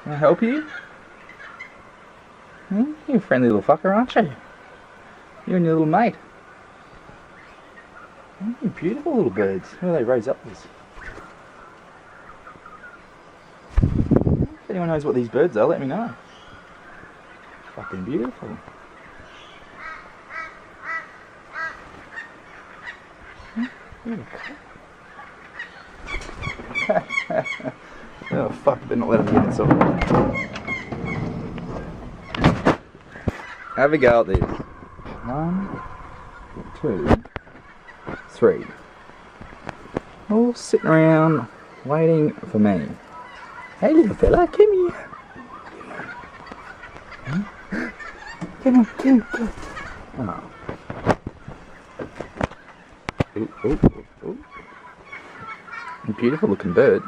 Can I help you? Hmm? You're a friendly little fucker, aren't you? You and your little mate. Oh, you're beautiful little birds. Where do they raise up this? If anyone knows what these birds are, let me know. Fucking beautiful. Oh fuck, better not let them get inside. Have a go at this. 1, 2, 3. All sitting around waiting for me. Hey little fella, come here. Huh? Come on, come on. Oh. Ooh, ooh, ooh, ooh. Beautiful looking bird.